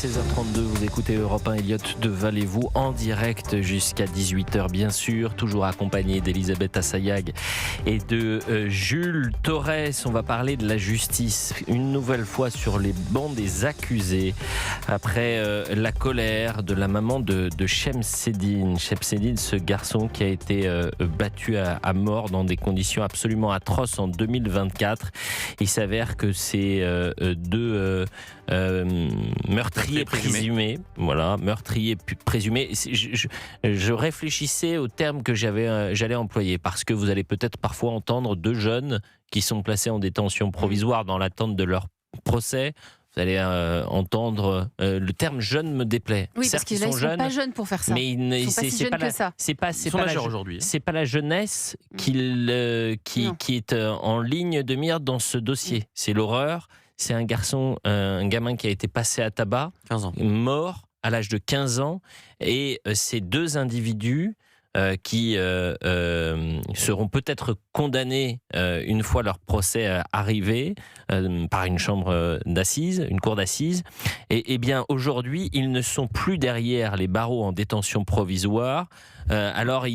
16h32, vous écoutez Europe 1, Elliot de Valez-vous en direct jusqu'à 18h bien sûr, toujours accompagné d'Elisabeth Assayag et de Jules Torres. On va parler de la justice une nouvelle fois sur les bancs des accusés après la colère de la maman de Chemseddine. Chemseddine, ce garçon qui a été battu à mort dans des conditions absolument atroces en 2024. Il s'avère que c'est deux meurtriers présumés. Voilà, meurtriers présumés. Je réfléchissais au terme que j'allais employer parce que vous allez peut-être parfois entendre deux jeunes qui sont placés en détention provisoire dans l'attente de leur procès. Vous allez entendre le terme jeune me déplaît. Oui, certes, parce qu'ils sont pas jeunes pour faire ça. Mais ils sont pas si jeunes que ça. C'est pas aujourd'hui. C'est pas la jeunesse qui est en ligne de mire dans ce dossier. C'est l'horreur. C'est un gamin qui a été passé à tabac, 15 ans. Mort à l'âge de 15 ans. Et ces deux individus qui seront peut-être condamnés une fois leur procès arrivé par une chambre d'assises, une cour d'assises. Et bien aujourd'hui, ils ne sont plus derrière les barreaux en détention provisoire. Alors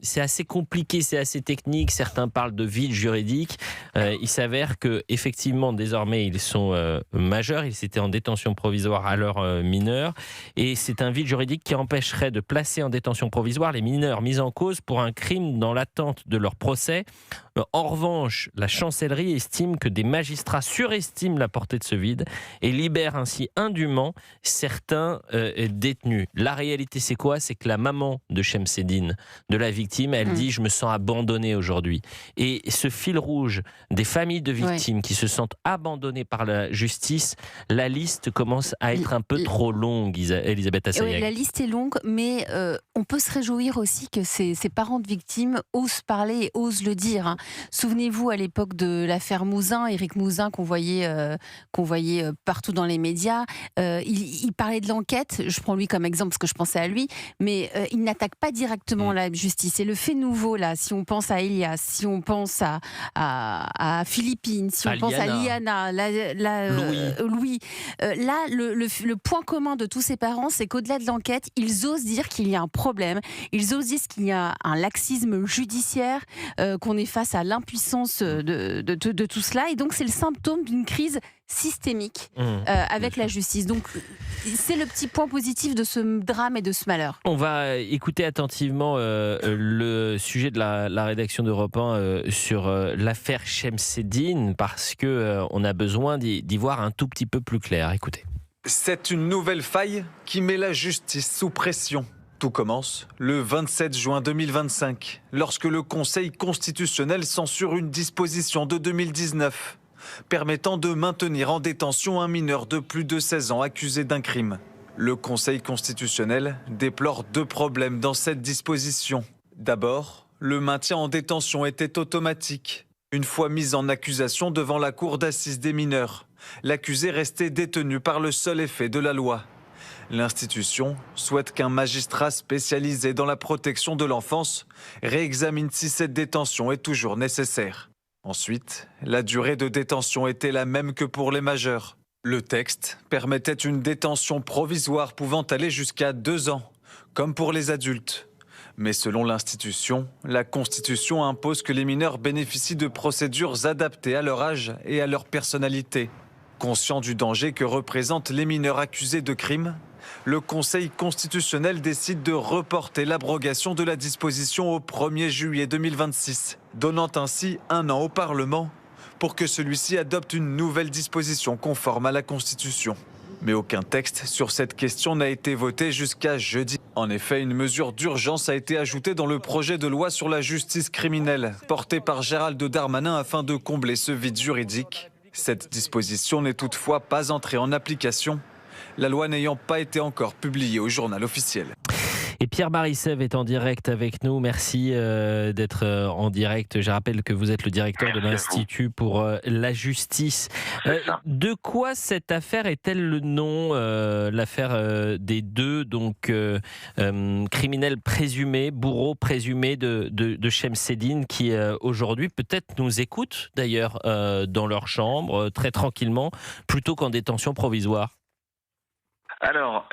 c'est assez compliqué, c'est assez technique. Certains parlent de vide juridique. Il s'avère que effectivement désormais ils sont majeurs. Ils étaient en détention provisoire à l'heure mineure, et c'est un vide juridique qui empêcherait de placer en détention provisoire les mineurs mis en cause pour un crime dans l'attente de leur procès. En revanche, la chancellerie estime que des magistrats surestiment la portée de ce vide et libèrent ainsi indûment certains détenus. La réalité, c'est quoi ? C'est que la maman de Chemseddine, de la victime, elle dit « je me sens abandonnée aujourd'hui ». Et ce fil rouge des familles de victimes qui se sentent abandonnées par la justice, la liste commence à être un peu trop longue, Elisabeth Assayag. La liste est longue, mais on peut se réjouir aussi que ces parents de victimes osent parler et osent le dire. Hein. Souvenez-vous, à l'époque de l'affaire Mouzin, Éric Mouzin, qu'on voyait partout dans les médias, il parlait de l'enquête. Je prends lui comme exemple parce que je pensais à lui, mais il n'attaque pas directement la justice. Et le fait nouveau, là, si on pense à Elias, si on pense à Philippine, si on pense à Liana, Louis, là, le point commun de tous ces parents, c'est qu'au-delà de l'enquête, ils osent dire qu'il y a un problème, ils osent dire qu'il y a un laxisme judiciaire, qu'on est face à l'impuissance de tout cela, et donc c'est le symptôme d'une crise systémique avec la justice. Donc c'est le petit point positif de ce drame et de ce malheur. On va écouter attentivement le sujet de la rédaction d'Europe 1 sur l'affaire Chemseddine, parce qu'on a besoin d'y voir un tout petit peu plus clair. Écoutez. C'est une nouvelle faille qui met la justice sous pression. Tout commence le 27 juin 2025, lorsque le Conseil constitutionnel censure une disposition de 2019 permettant de maintenir en détention un mineur de plus de 16 ans accusé d'un crime. Le Conseil constitutionnel déplore deux problèmes dans cette disposition. D'abord, le maintien en détention était automatique. Une fois mis en accusation devant la cour d'assises des mineurs, l'accusé restait détenu par le seul effet de la loi. L'institution souhaite qu'un magistrat spécialisé dans la protection de l'enfance réexamine si cette détention est toujours nécessaire. Ensuite, la durée de détention était la même que pour les majeurs. Le texte permettait une détention provisoire pouvant aller jusqu'à 2 ans, comme pour les adultes. Mais selon l'institution, la Constitution impose que les mineurs bénéficient de procédures adaptées à leur âge et à leur personnalité. Conscient du danger que représentent les mineurs accusés de crimes, le Conseil constitutionnel décide de reporter l'abrogation de la disposition au 1er juillet 2026, donnant ainsi 1 an au Parlement pour que celui-ci adopte une nouvelle disposition conforme à la Constitution. Mais aucun texte sur cette question n'a été voté jusqu'à jeudi. En effet, une mesure d'urgence a été ajoutée dans le projet de loi sur la justice criminelle, porté par Gérald Darmanin afin de combler ce vide juridique. Cette disposition n'est toutefois pas entrée en application, la loi n'ayant pas été encore publiée au journal officiel. Et Pierre Barissev est en direct avec nous. Merci d'être en direct. Je rappelle que vous êtes le directeur de l'Institut pour la justice. De quoi cette affaire est-elle le nom, l'affaire des deux criminels présumés, bourreaux présumés de Chemseddine, qui aujourd'hui peut-être nous écoutent d'ailleurs dans leur chambre, très tranquillement, plutôt qu'en détention provisoire? Alors,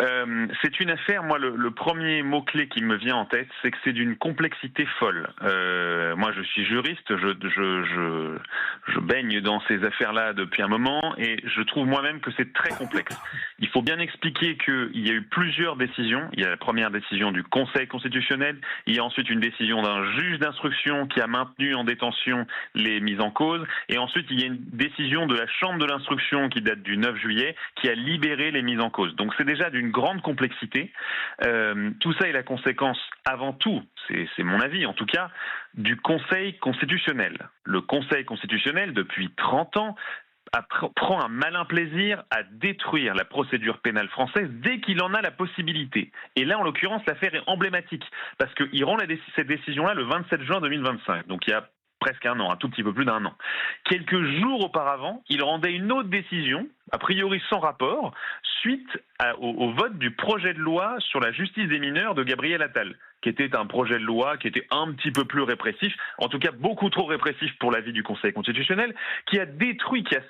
c'est une affaire, moi, le premier mot-clé qui me vient en tête, c'est que c'est d'une complexité folle. Moi, je suis juriste, je baigne dans ces affaires-là depuis un moment, et je trouve moi-même que c'est très complexe. Il faut bien expliquer qu'il y a eu plusieurs décisions. Il y a la première décision du Conseil constitutionnel, il y a ensuite une décision d'un juge d'instruction qui a maintenu en détention les mises en cause, et ensuite il y a une décision de la Chambre de l'instruction qui date du 9 juillet, qui a libéré les mises en cause. Donc c'est déjà d'une grande complexité. Tout ça est la conséquence, avant tout, c'est mon avis en tout cas, du Conseil constitutionnel. Le Conseil constitutionnel, depuis 30 ans, prend un malin plaisir à détruire la procédure pénale française dès qu'il en a la possibilité. Et là, en l'occurrence, l'affaire est emblématique, parce qu'il rend cette décision-là le 27 juin 2025, donc il y a presque un an, un tout petit peu plus d'un an. Quelques jours auparavant, il rendait une autre décision, a priori sans rapport, suite au vote du projet de loi sur la justice des mineurs de Gabriel Attal, qui était un projet de loi qui était un petit peu plus répressif, en tout cas beaucoup trop répressif pour l'avis du Conseil constitutionnel, qui a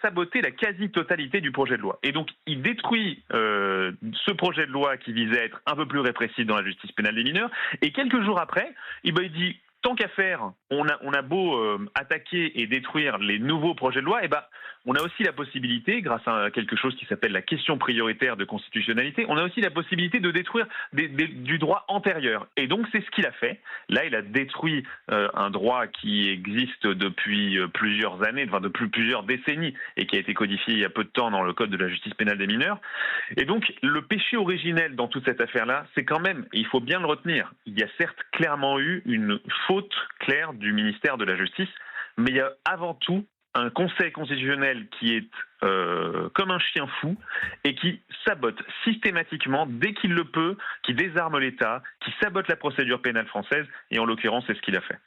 saboté la quasi-totalité du projet de loi. Et donc il détruit ce projet de loi qui visait à être un peu plus répressif dans la justice pénale des mineurs, et quelques jours après, il dit... Tant qu'à faire, on a beau attaquer et détruire les nouveaux projets de loi, on a aussi la possibilité, grâce à quelque chose qui s'appelle la question prioritaire de constitutionnalité, on a aussi la possibilité de détruire du droit antérieur. Et donc c'est ce qu'il a fait. Là, il a détruit un droit qui existe depuis plusieurs années, depuis plusieurs décennies, et qui a été codifié il y a peu de temps dans le Code de la justice pénale des mineurs. Et donc le péché originel dans toute cette affaire-là, c'est quand même, et il faut bien le retenir, il y a certes clairement eu une faute claire du ministère de la Justice, mais il y a avant tout un Conseil constitutionnel qui est comme un chien fou et qui sabote systématiquement, dès qu'il le peut, qui désarme l'État, qui sabote la procédure pénale française, et en l'occurrence, c'est ce qu'il a fait.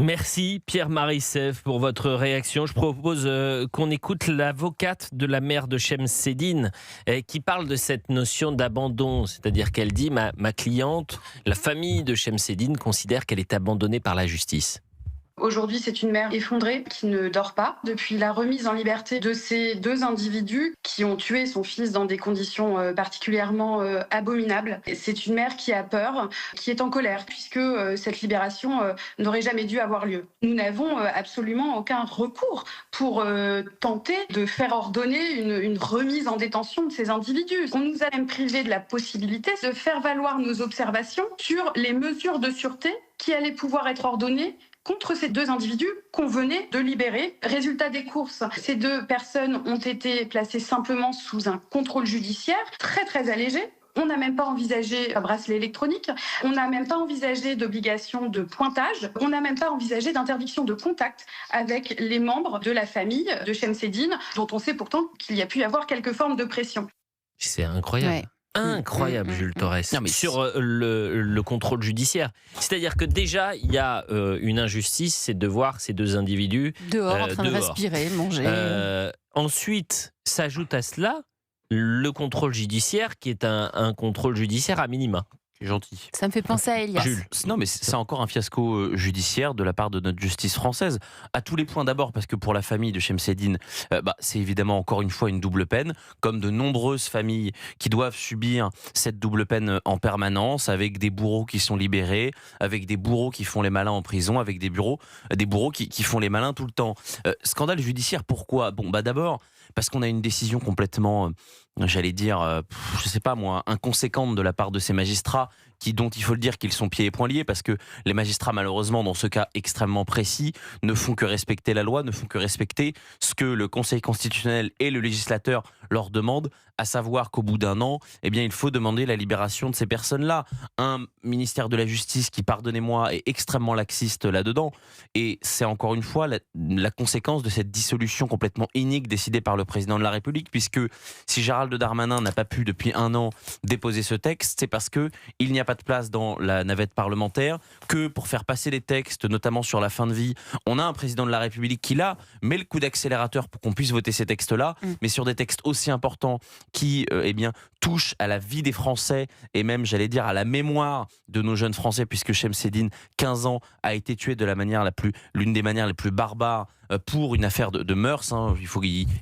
Merci Pierre-Marie Seff pour votre réaction. Je propose qu'on écoute l'avocate de la mère de Chemseddine qui parle de cette notion d'abandon, c'est-à-dire qu'elle dit ma cliente, la famille de Chemseddine considère qu'elle est abandonnée par la justice. Aujourd'hui, c'est une mère effondrée qui ne dort pas depuis la remise en liberté de ces deux individus qui ont tué son fils dans des conditions particulièrement abominables. C'est une mère qui a peur, qui est en colère puisque cette libération n'aurait jamais dû avoir lieu. Nous n'avons absolument aucun recours pour tenter de faire ordonner une remise en détention de ces individus. On nous a même privé de la possibilité de faire valoir nos observations sur les mesures de sûreté qui allaient pouvoir être ordonnées contre ces deux individus qu'on venait de libérer. Résultat des courses, ces deux personnes ont été placées simplement sous un contrôle judiciaire très très allégé. On n'a même pas envisagé un bracelet électronique, on n'a même pas envisagé d'obligation de pointage, on n'a même pas envisagé d'interdiction de contact avec les membres de la famille de Chemseddine, dont on sait pourtant qu'il y a pu y avoir quelques formes de pression. C'est incroyable. Ouais. Incroyable, Jules Torres, sur le contrôle judiciaire. C'est-à-dire que déjà, il y a une injustice, c'est de voir ces deux individus dehors, en train de respirer, manger. Ensuite, s'ajoute à cela le contrôle judiciaire, qui est un contrôle judiciaire à minima. Gentil. Ça me fait penser à Elias. Jules. Non, mais c'est encore un fiasco judiciaire de la part de notre justice française. À tous les points, d'abord, parce que pour la famille de Chemseddine, c'est évidemment encore une fois une double peine, comme de nombreuses familles qui doivent subir cette double peine en permanence, avec des bourreaux qui sont libérés, avec des bourreaux qui font les malins en prison, avec des bourreaux qui font les malins tout le temps. Scandale judiciaire, pourquoi ? D'abord, parce qu'on a une décision complètement, j'allais dire, je sais pas moi, inconséquente de la part de ces magistrats, dont il faut le dire qu'ils sont pieds et poings liés, parce que les magistrats, malheureusement, dans ce cas extrêmement précis, ne font que respecter la loi, ne font que respecter ce que le Conseil constitutionnel et le législateur leur demandent, à savoir qu'au bout d'un an, il faut demander la libération de ces personnes-là. Un ministère de la Justice qui, pardonnez-moi, est extrêmement laxiste là-dedans. Et c'est encore une fois la conséquence de cette dissolution complètement inique décidée par le président de la République, puisque si Gérald Darmanin n'a pas pu depuis un an déposer ce texte, c'est parce qu'il n'y a pas de place dans la navette parlementaire, que pour faire passer les textes, notamment sur la fin de vie, on a un président de la République qui là met le coup d'accélérateur pour qu'on puisse voter ces textes-là, mais sur des textes aussi importants qui touche à la vie des Français et même, j'allais dire, à la mémoire de nos jeunes Français, puisque Chemseddine, 15 ans, a été tué de l'une des manières les plus barbares pour une affaire de mœurs.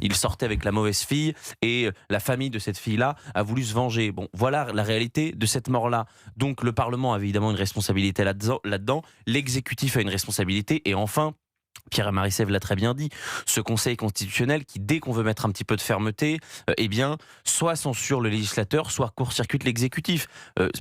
Il sortait avec la mauvaise fille et la famille de cette fille-là a voulu se venger. Bon, voilà la réalité de cette mort-là. Donc le Parlement a évidemment une responsabilité là-dedans. L'exécutif a une responsabilité. Et enfin, Pierre Marissèvre l'a très bien dit, ce Conseil constitutionnel qui, dès qu'on veut mettre un petit peu de fermeté, soit censure le législateur, soit court-circuite l'exécutif.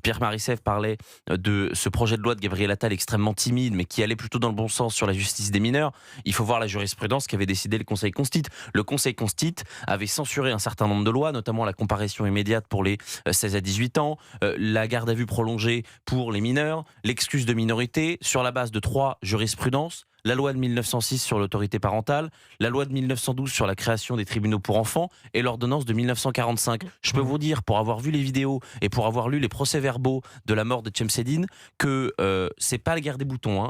Pierre Marissèvre parlait de ce projet de loi de Gabriel Attal extrêmement timide, mais qui allait plutôt dans le bon sens sur la justice des mineurs. Il faut voir la jurisprudence qu'avait décidé le Conseil Constit. Le Conseil Constit avait censuré un certain nombre de lois, notamment la comparution immédiate pour les 16 à 18 ans, la garde à vue prolongée pour les mineurs, l'excuse de minorité, sur la base de 3 jurisprudences. La loi de 1906 sur l'autorité parentale, la loi de 1912 sur la création des tribunaux pour enfants et l'ordonnance de 1945. Je peux vous dire, pour avoir vu les vidéos et pour avoir lu les procès-verbaux de la mort de Chemseddine, que c'est pas la guerre des boutons.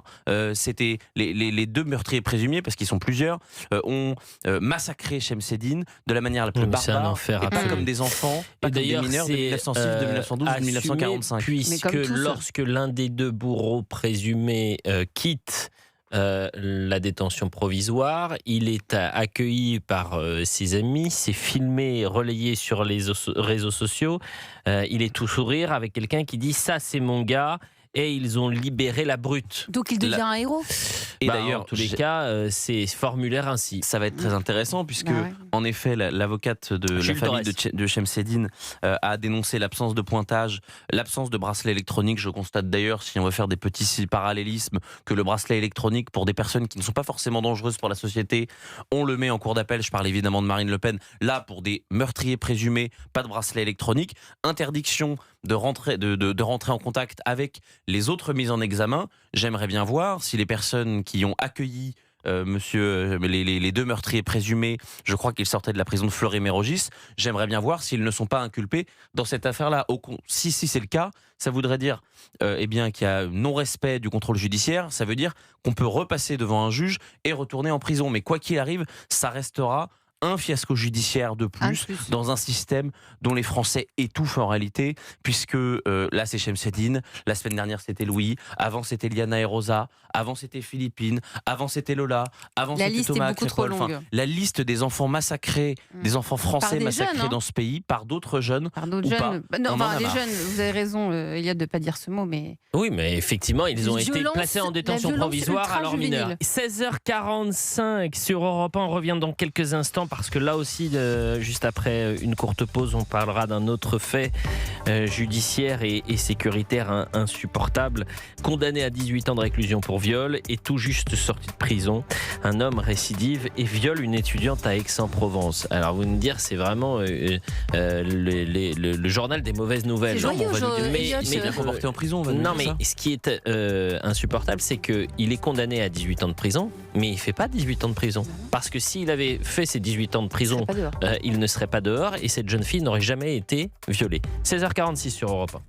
C'était les 2 meurtriers présumés, parce qu'ils sont plusieurs, ont massacré Chemseddine de la manière la plus barbare. C'est un enfer et pas absolu. comme des enfants, pas comme des mineurs de 1906, de 1912 ou de 1945. Puisque lorsque l'un des 2 bourreaux présumés quitte la détention provisoire, il est accueilli par ses amis, c'est filmé, relayé sur les réseaux sociaux, il est tout sourire avec quelqu'un qui dit « ça c'est mon gars ». Et ils ont libéré la brute. Donc il devient un héros. Et d'ailleurs, en tous les cas, c'est formulaire ainsi. Ça va être très intéressant puisque, en effet, l'avocate de la famille de Chemseddine a dénoncé l'absence de pointage, l'absence de bracelet électronique. Je constate d'ailleurs, si on veut faire des petits parallélismes, que le bracelet électronique, pour des personnes qui ne sont pas forcément dangereuses pour la société, on le met en cour d'appel. Je parle évidemment de Marine Le Pen. Là, pour des meurtriers présumés, pas de bracelet électronique. Interdiction de rentrer en contact avec les autres mises en examen. J'aimerais bien voir si les personnes qui ont accueilli les 2 meurtriers présumés, je crois qu'ils sortaient de la prison de Fleury-Mérogis, j'aimerais bien voir s'ils ne sont pas inculpés dans cette affaire-là. Si c'est le cas, ça voudrait dire qu'il y a non-respect du contrôle judiciaire, ça veut dire qu'on peut repasser devant un juge et retourner en prison. Mais quoi qu'il arrive, ça restera un fiasco judiciaire de plus dans un système dont les Français étouffent en réalité, puisque là c'est Chemseddine, la semaine dernière c'était Louis, avant c'était Liana et Rosa, avant c'était Philippine, avant c'était Lola, avant c'était Thomas Crépol. La liste des enfants massacrés, des enfants français massacrés dans ce pays par d'autres jeunes. Par d'autres jeunes. Les jeunes, vous avez raison, Eliade, de ne pas dire ce mot, mais. Oui, mais effectivement, ils ont été placés en détention provisoire à leurs mineurs. 16h45 sur Europe 1, on revient dans quelques instants. Parce que là aussi, juste après une courte pause, on parlera d'un autre fait judiciaire et sécuritaire insupportable. Condamné à 18 ans de réclusion pour viol et tout juste sorti de prison, un homme récidive et viole une étudiante à Aix-en-Provence. Alors vous me dire, c'est vraiment le journal des mauvaises nouvelles. C'est joyeux, mais il est comporté en prison. Non, mais ce qui est insupportable, c'est qu'il est condamné à 18 ans de prison, mais il ne fait pas 18 ans de prison. Parce que s'il avait fait ses 18 ans de prison, il ne serait pas dehors et cette jeune fille n'aurait jamais été violée. 16h46 sur Europe 1.